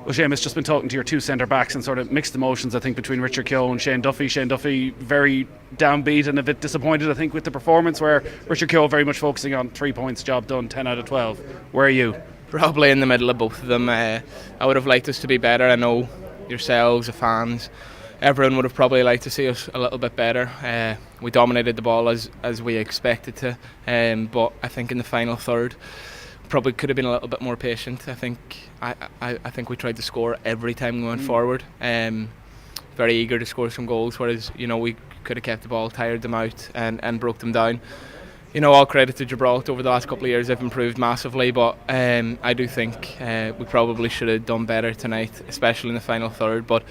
Well, Seamus, just been talking to your two centre backs and sort of mixed emotions, I think, between Richard Keogh and Shane Duffy. Shane Duffy very downbeat and a bit disappointed, I think, with the performance, where Richard Keogh very much focusing on 3 points, job done, 10 out of 12. Where are you? Probably in the middle of both of them. I would have liked us to be better. I know yourselves, the fans, everyone would have probably liked to see us a little bit better. We dominated the ball as we expected to, but I think in the final third probably could have been a little bit more patient. I think we tried to score every time we went forward. Very eager to score some goals, whereas we could have kept the ball, tired them out, and broke them down. All credit to Gibraltar. Over the last couple of years they've improved massively, but I do think we probably should have done better tonight, especially in the final third. But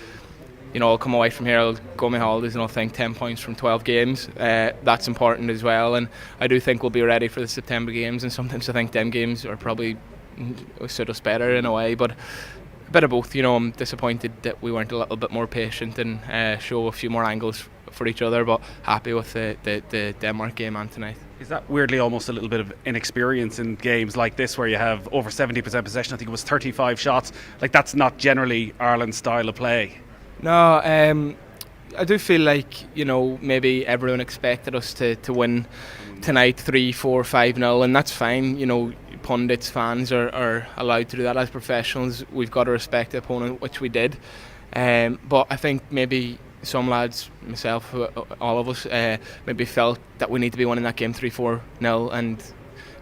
I'll come away from here, I'll go on my holidays and I'll think 10 points from 12 games. That's important as well, and I do think we'll be ready for the September games, and sometimes I think them games are probably suit us better in a way, but a bit of both. I'm disappointed that we weren't a little bit more patient and show a few more angles for each other, but happy with the Denmark game and tonight. Is that weirdly almost a little bit of inexperience in games like this, where you have over 70% possession? I think it was 35 shots. Like, that's not generally Ireland's style of play. No, I do feel like maybe everyone expected us to win tonight 3-4, 5-0, and that's fine. Pundits, fans are allowed to do that. As professionals, we've got to respect the opponent, which we did. But I think maybe some lads, myself, all of us, maybe felt that we need to be winning that game 3-4-0 and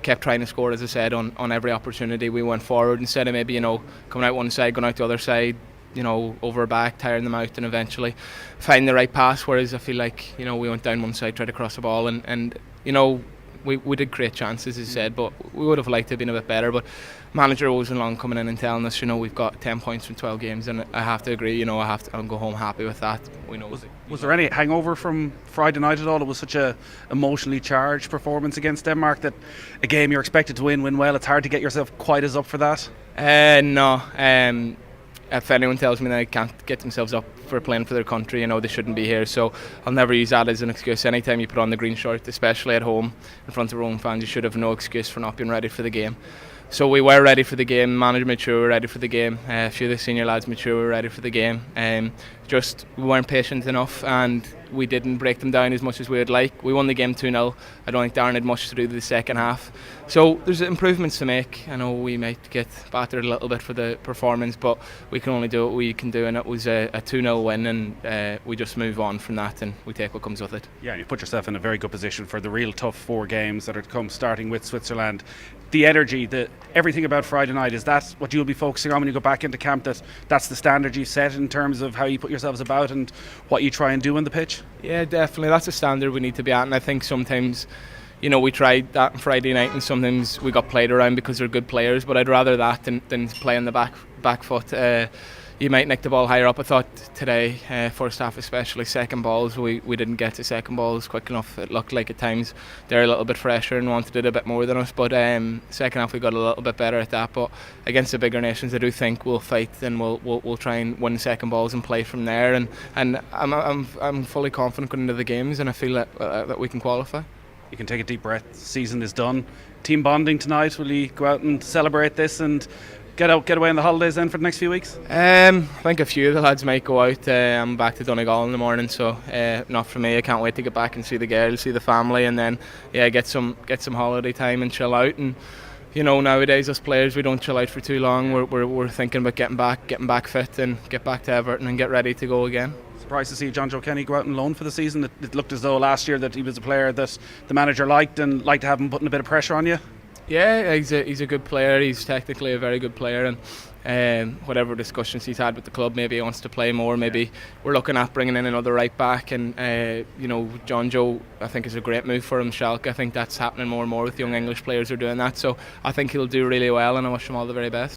kept trying to score, as I said, on every opportunity we went forward, instead of maybe coming out one side, going out the other side, over back, tiring them out, and eventually find the right pass. Whereas I feel like we went down one side, tried to cross the ball, and we did create chances, as I said, but we would have liked to have been a bit better. But manager wasn't long coming in and telling us, we've got 10 points from 12 games, and I have to agree. I'll go home happy with that. Was there any hangover from Friday night at all? It was such a emotionally charged performance against Denmark, that a game you're expected to win well. It's hard to get yourself quite as up for that. No. If anyone tells me that they can't get themselves up for playing for their country, they shouldn't be here. So I'll never use that as an excuse. Anytime you put on the green shirt, especially at home in front of your own fans, you should have no excuse for not being ready for the game. So we were ready for the game. Manager made sure we were ready for the game. A few of the senior lads made sure we were ready for the game. Just we weren't patient enough, and we didn't break them down as much as we would like. We won the game 2-0. I don't think Darren had much to do with the second half. So there's improvements to make. I know we might get battered a little bit for the performance, but we can only do what we can do, and it was a 2-0 win, and we just move on from that and we take what comes with it. Yeah, and you put yourself in a very good position for the real tough 4 games that are to come, starting with Switzerland. The energy, everything about Friday night, is that what you'll be focusing on when you go back into camp? That's the standard you set in terms of how you put yourselves about and what you try and do on the pitch? Yeah, definitely. That's a standard we need to be at, and I think sometimes we tried that on Friday night and sometimes we got played around because they're good players, but I'd rather that than play on the back foot. You might nick the ball higher up. I thought today, first half especially, second balls, we didn't get to second balls quick enough. It looked like at times they're a little bit fresher and wanted it a bit more than us, but second half we got a little bit better at that. But against the bigger nations, I do think we'll fight and we'll try and win second balls and play from there, and I'm fully confident going into the games, and I feel that we can qualify. You can take a deep breath. The season is done. Team bonding tonight. Will you go out and celebrate this and get away on the holidays then for the next few weeks? I think a few of the lads might go out. I'm back to Donegal in the morning, so not for me. I can't wait to get back and see the girls, see the family, and then get some holiday time and chill out. And nowadays us players, we don't chill out for too long. We're thinking about getting back fit and get back to Everton and get ready to go again. Surprised to see John Joe Kenny go out on loan for the season. It looked as though last year that he was a player that the manager liked and liked to have him putting a bit of pressure on you. Yeah, he's a good player. He's technically a very good player, and whatever discussions he's had with the club, maybe he wants to play more. Maybe we're looking at bringing in another right back, and John Joe, I think, is a great move for him. Schalke, I think that's happening more and more with young English players who are doing that. So I think he'll do really well, and I wish him all the very best.